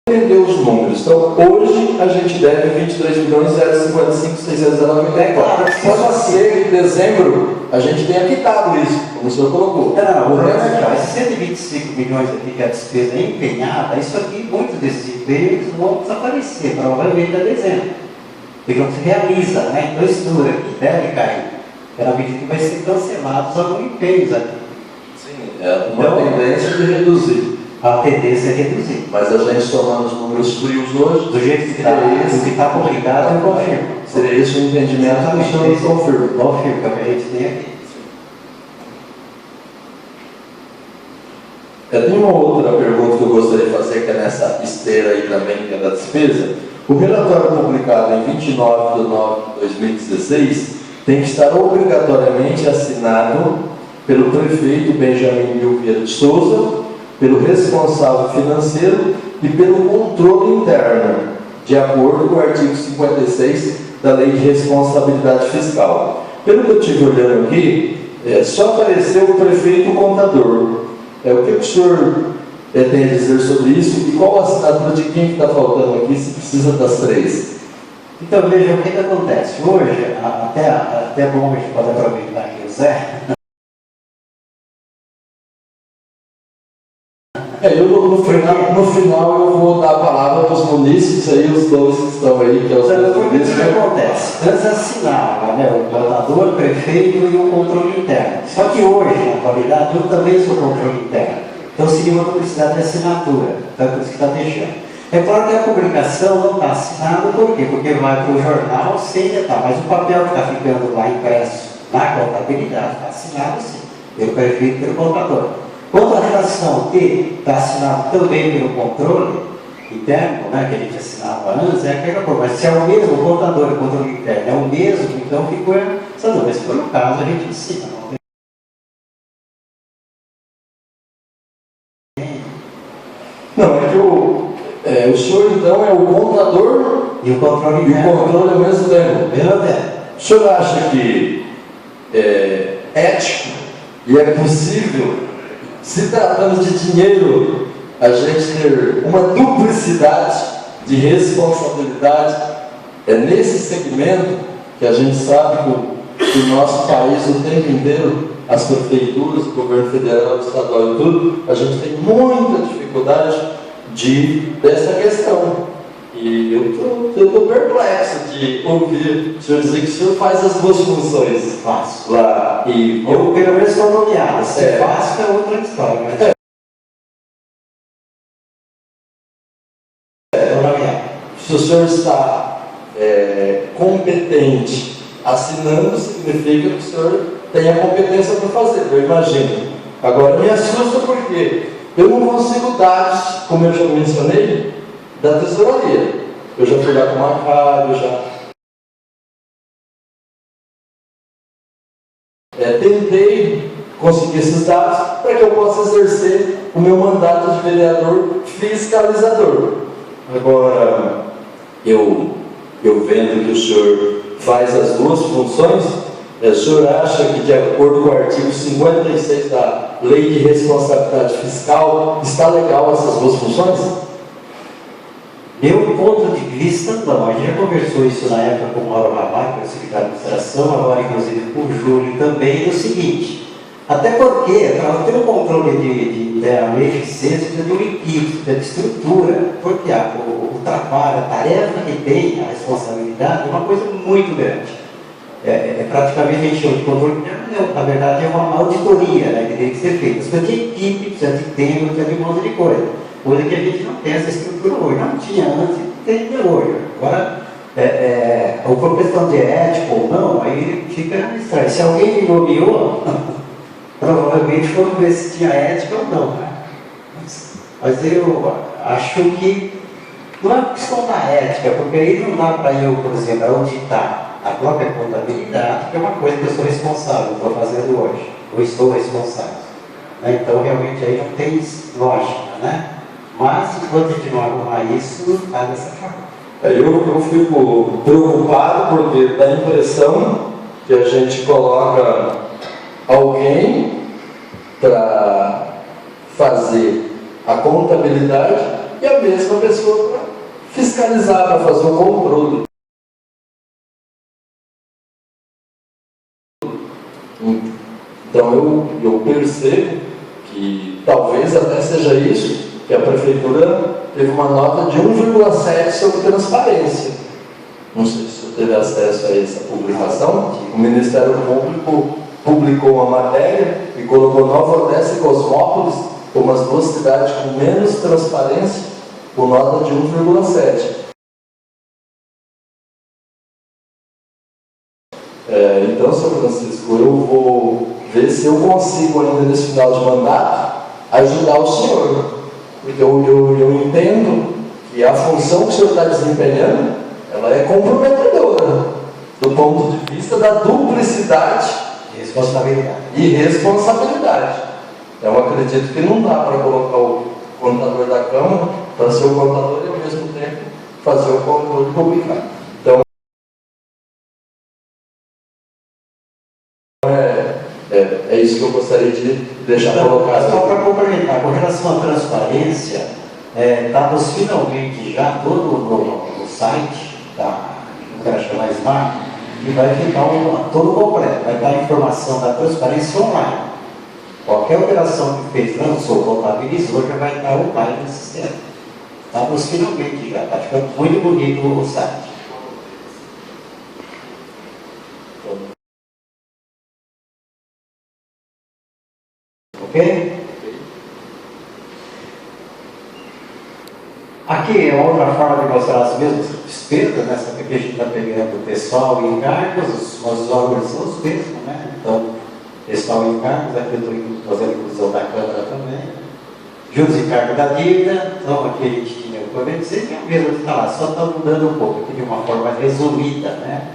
entender os números. Então, hoje a gente deve 23.055.619,84. Pode ser que em dezembro a gente tenha quitado isso, como o senhor colocou. Não, o problema é que esses 125 milhões aqui que é a despesa empenhada, isso aqui, muitos desses empregos vão desaparecer, provavelmente a dezembro. Porque não se realiza, né? Então isso dura aqui, deve cair. Pela medida que vai ser cancelados alguns empenhos aqui. Sim, é uma tendência de reduzir. A tendência é reduzir. Mas a gente somando os números frios hoje, Do jeito que está publicado, eu confirmo. Seria esse o entendimento que o senhor confirma. Confirmo, que a gente tem aqui. Eu tenho uma outra pergunta que eu gostaria de fazer, que é nessa esteira aí também, que é da despesa. O relatório publicado em 29/9/2016 tem que estar obrigatoriamente assinado pelo prefeito Benjamin Vieira de Souza, pelo responsável financeiro e pelo controle interno, de acordo com o artigo 56 da Lei de Responsabilidade Fiscal. Pelo que eu estive olhando aqui, só apareceu o prefeito e o contador. O que o senhor tem a dizer sobre isso e qual a assinatura de quem está faltando aqui, se precisa das três? Então, veja o que acontece. Hoje, até bom a gente pode aproveitar aqui o Zé. No final eu vou dar a palavra para os munícipes aí, os dois que estão aí, que é os munícipes. O que acontece? Antes assinava, né, o contador, o prefeito e o controle interno. Só que hoje, na atualidade, eu também sou controle interno. Então seria uma publicidade de assinatura. Então é por isso que está deixando. É claro que a publicação não está assinada, por quê? Porque vai para o jornal sem detalhe, mas o papel que está ficando lá impresso na contabilidade está assinado sim, pelo prefeito e pelo contador. Quanto à relação que está assinado também pelo controle interno, né, que a gente assinava antes, é aquela coisa, mas se é o mesmo contador e controle interno, é o mesmo, então ficou essa dúvida. Mas se for o caso, a gente assina. Não, é que o senhor então é o contador e o controle interno. E o controle ao mesmo tempo. Meu Deus. O senhor acha que é ético e é possível, se tratando de dinheiro, a gente ter uma duplicidade de responsabilidade nesse segmento que a gente sabe que o nosso país o tempo inteiro, as prefeituras, o governo federal, o estadual e tudo, a gente tem muita dificuldade dessa questão. E eu estou perplexo de ouvir o senhor dizer que o senhor faz as duas funções. Faço. Lá. E eu pelo menos estou nomeado. Se faço é outra história. Mas... Se o senhor está competente assinando, significa que o senhor tem a competência para fazer, eu imagino. Agora, me assusta porque eu não consigo dados, como eu já mencionei, da tesouraria. Eu já fui lá com uma cara, eu já tentei conseguir esses dados para que eu possa exercer o meu mandato de vereador fiscalizador. Agora, eu vendo que o senhor faz as duas funções, o senhor acha que, de acordo com o artigo 56 da Lei de Responsabilidade Fiscal, está legal essas duas funções? Meu ponto de vista, não. A gente já conversou isso na época com o Mauro Ramalho, que é o secretário de administração, agora inclusive com o Júlio também, no seguinte, até porque, para ter um controle de eficiência, precisa de um equipe, precisa de estrutura, porque o trabalho, a tarefa que tem, a responsabilidade, é uma coisa muito grande. Praticamente a gente chama de controle, na verdade é uma auditoria, né, que tem que ser feita. Precisa de equipe, precisa de tempo, precisa de um monte de coisa. Coisa que a gente não tem essa estrutura hoje. Não tinha antes, tem hoje. Agora, por questão de ético ou não, aí fica estranho. Se alguém me nomeou, provavelmente foram ver se tinha ética ou não. Né? Mas eu acho que não é questão da ética, porque aí não dá para eu, por exemplo, auditar a própria contabilidade, que é uma coisa que eu sou responsável, estou fazendo hoje, ou estou responsável. Né? Então, realmente, aí não tem lógica, né? Mas, enquanto a gente não arrumar isso, não está dessa forma. Eu fico preocupado porque dá a impressão que a gente coloca alguém para fazer a contabilidade e a mesma pessoa para fiscalizar, para fazer o controle. Então eu percebo que talvez até seja isso, que a prefeitura teve uma nota de 1,7 sobre transparência. Não sei se você teve acesso a essa publicação. O Ministério Público publicou uma matéria e colocou Nova Odessa e Cosmópolis como as duas cidades com menos transparência, com nota de 1,7. Então, Sr. Francisco, eu vou ver se eu consigo ainda nesse final de mandato ajudar o senhor. Porque eu entendo que a função que o senhor está desempenhando, ela é comprometedora, do ponto de vista da duplicidade e responsabilidade. Então, acredito que não dá para colocar o contador da Câmara para ser o contador e, ao mesmo tempo, fazer o controle publicado. Então, é isso que eu gostaria de deixar colocado. Só para complementar, com relação à transparência, estamos finalmente já todo no site da Caixa Mais Smart e vai ficar todo completo, vai estar a informação da transparência online. Qualquer operação que fez, lançou, contabilizou, já vai estar online no sistema. Estamos finalmente já, está ficando muito bonito o site. Ok? Aqui é outra forma de mostrar as mesmas despesas, né? Só que aqui a gente está pegando o pessoal e encargos, os órgãos são os mesmos, né? Então, pessoal e encargos, aqui eu estou fazendo inclusão da Câmara também. Juros e encargos da dívida, então aqui a gente tinha o PVC, que é o mesmo que está lá, só está mudando um pouco, aqui de uma forma resumida, né?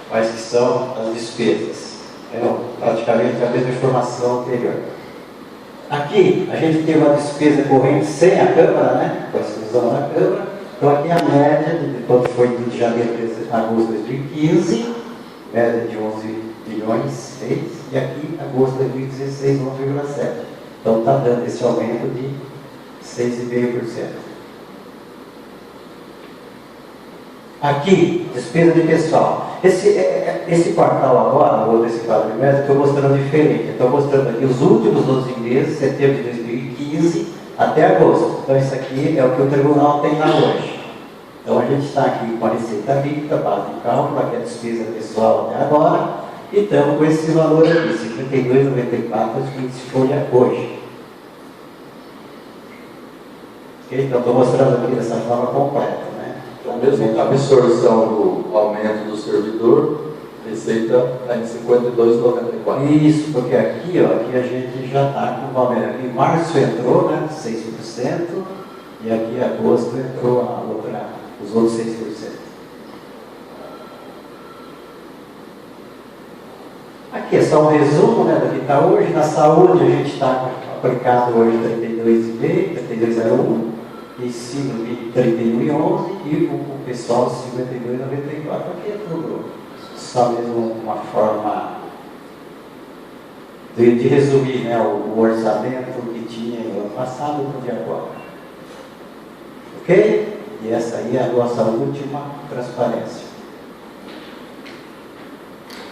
Quais que são as despesas. Praticamente a mesma informação anterior. Aqui, a gente tem uma despesa corrente sem a Câmara, né? Com a exclusão da Câmara. Então, aqui a média de quanto foi de janeiro a agosto de 2015, média de 11 bilhões, 6, e aqui, agosto de 2016, 11,7. Então, está dando esse aumento de 6,5%. Aqui, despesa de pessoal. Esse quartal agora, ou esse quadrimestre, estou mostrando diferente. Estou mostrando aqui os últimos 12 meses, setembro de 2015 até agosto. Então, isso aqui é o que o tribunal tem lá hoje. Então, a gente está aqui com a receita líquida, base de cálculo, aqui a despesa pessoal até agora, e estamos com esse valor aqui, 52,94, que se folha hoje. Okay? Então, estou mostrando aqui dessa forma completa. Então, mesmo a absorção do aumento do servidor, a receita está em 52,94. Isso, porque aqui a gente já está com o valor. Aqui em março entrou, né, 6%, e aqui em agosto entrou os outros 6%. Aqui é só um resumo, né, do que está hoje. Na saúde a gente está aplicado hoje 32,5, 32,01. Ensino de 31,11 e o pessoal 52,94. Aqui é tudo só mesmo uma forma de resumir, né, o orçamento que tinha no ano passado para o de agora. Ok? E essa aí é a nossa última transparência.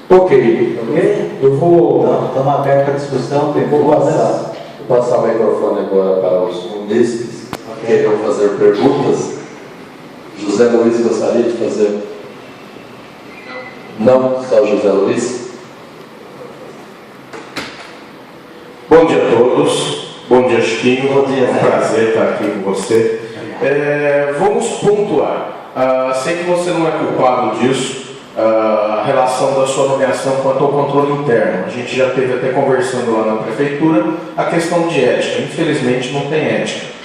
Ok. Eu vou. Estamos abertos à discussão. Vou passar o microfone agora para os munícipes. Queriam fazer perguntas. José Luiz gostaria de fazer? Não, só José Luiz. Bom dia a todos. Bom dia, Chiquinho. Bom dia. É um prazer estar aqui com você. Vamos pontuar. Sei que você não é culpado disso. A relação da sua nomeação quanto ao controle interno. A gente já esteve até conversando lá na prefeitura a questão de ética. Infelizmente não tem ética.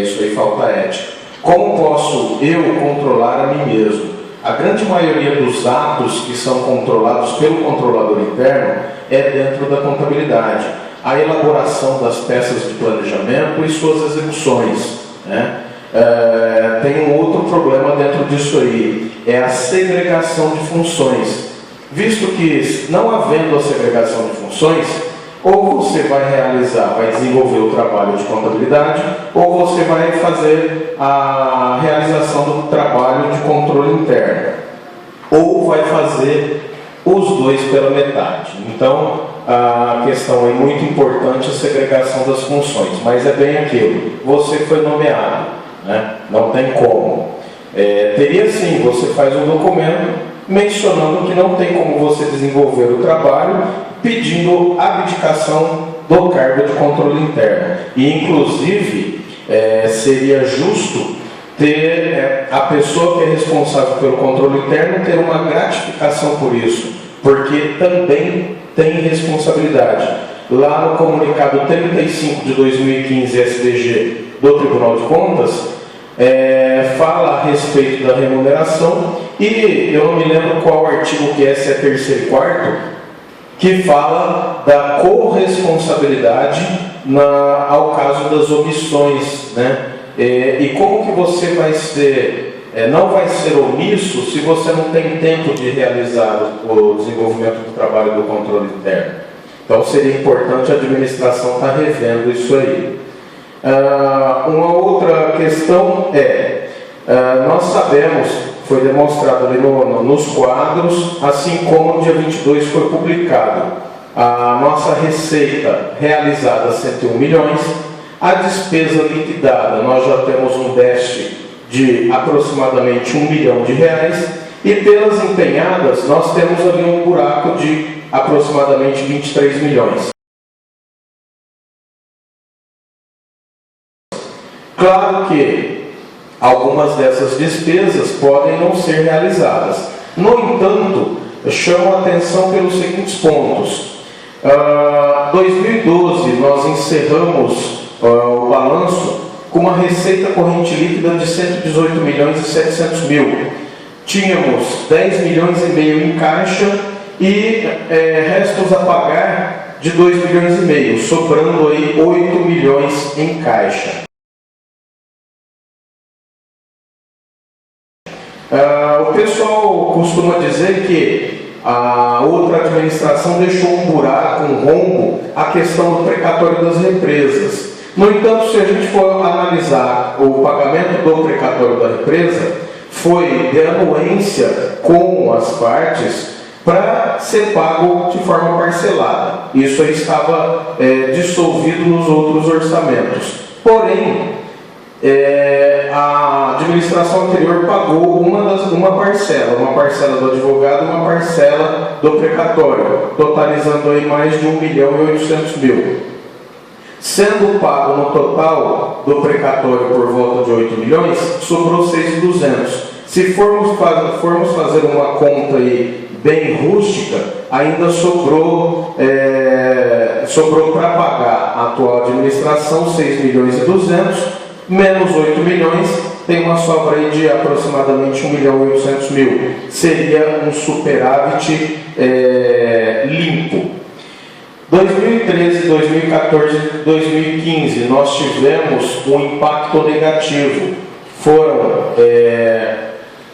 Isso aí falta ética. Como posso eu controlar a mim mesmo? A grande maioria dos atos que são controlados pelo controlador interno é dentro da contabilidade. A elaboração das peças de planejamento e suas execuções, né? Tem um outro problema dentro disso aí, é a segregação de funções. Visto que, não havendo a segregação de funções, Ou você vai realizar, vai desenvolver o trabalho de contabilidade, ou você vai fazer a realização do trabalho de controle interno, ou vai fazer os dois pela metade. Então, a questão é muito importante, a segregação das funções, mas é bem aquilo, você foi nomeado, né? Não tem como. Teria sim, você faz um documento mencionando que não tem como você desenvolver o trabalho, pedindo abdicação do cargo de controle interno. E, inclusive, seria justo ter a pessoa que é responsável pelo controle interno ter uma gratificação por isso, porque também tem responsabilidade. Lá no comunicado 35 de 2015 SDG do Tribunal de Contas, fala a respeito da remuneração, e eu não me lembro qual artigo que é, se é 3º e 4º, que fala da corresponsabilidade ao caso das omissões, né? E como que você vai ser, não vai ser omisso se você não tem tempo de realizar o desenvolvimento do trabalho do controle interno. Então seria importante a administração estar revendo isso aí. Uma outra questão nós sabemos, foi demonstrado ali nos quadros, assim como no dia 22 foi publicado, a nossa receita realizada 101 milhões, a despesa liquidada, nós já temos um déficit de aproximadamente R$1 milhão, e pelas empenhadas nós temos ali um buraco de aproximadamente 23 milhões. Claro que algumas dessas despesas podem não ser realizadas. No entanto, chamo a atenção pelos seguintes pontos. 2012, nós encerramos o balanço com uma receita corrente líquida de 118 milhões e 700 mil. Tínhamos 10 milhões e meio em caixa e restos a pagar de 2 milhões e meio, sobrando aí 8 milhões em caixa. O pessoal costuma dizer que a outra administração deixou um buraco, um rombo, a questão do precatório das represas. No entanto, se a gente for analisar o pagamento do precatório da represa, foi de anuência com as partes para ser pago de forma parcelada. Isso aí estava dissolvido nos outros orçamentos. Porém, a administração anterior pagou uma parcela do advogado e uma parcela do precatório, totalizando aí mais de 1 milhão e 800 mil. Sendo pago no total do precatório por volta de 8 milhões, sobrou 6.200. Se formos fazer uma conta aí bem rústica, ainda sobrou para pagar a atual administração 6 milhões e 200, menos 8 milhões, tem uma sobra aí de aproximadamente 1 milhão e 800 mil. Seria um superávit limpo. 2013, 2014 e 2015, nós tivemos um impacto negativo. Foram,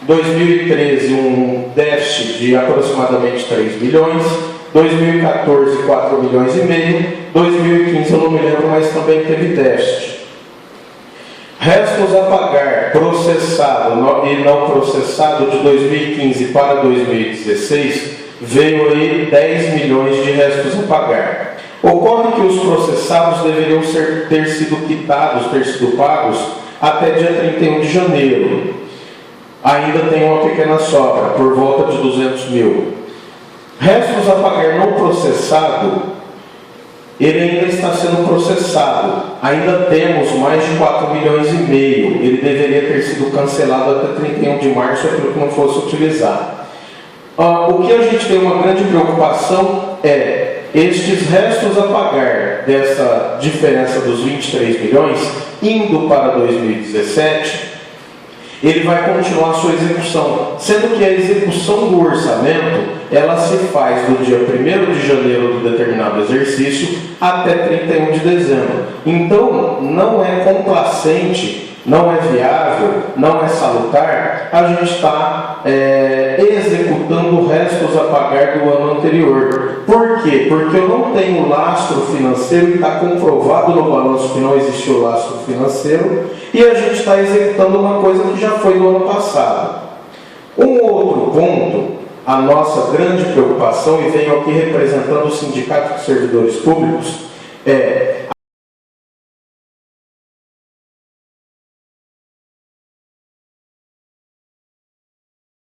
2013, um déficit de aproximadamente 3 milhões, 2014, 4 milhões e meio, 2015, eu não me lembro, mas também teve déficit. Restos a pagar, processado e não processado, de 2015 para 2016, veio aí 10 milhões de restos a pagar. Ocorre que os processados deveriam ter sido quitados, ter sido pagos até dia 31 de janeiro. Ainda tem uma pequena sobra, por volta de 200 mil. Restos a pagar não processado, ele ainda está sendo processado. Ainda temos mais de 4 milhões e meio. Ele deveria ter sido cancelado até 31 de março, aquilo que não fosse utilizado. O que a gente tem uma grande preocupação é estes restos a pagar dessa diferença dos 23 milhões, indo para 2017, ele vai continuar a sua execução, sendo que a execução do orçamento, ela se faz do dia 1º de janeiro do determinado exercício até 31 de dezembro. Então, não é complacente não é viável, não é salutar, a gente está executando o restos a pagar do ano anterior. Por quê? Porque eu não tenho lastro financeiro, e está comprovado no balanço que não existiu lastro financeiro, e a gente está executando uma coisa que já foi do ano passado. Um outro ponto, a nossa grande preocupação, e venho aqui representando o Sindicato de Servidores Públicos, é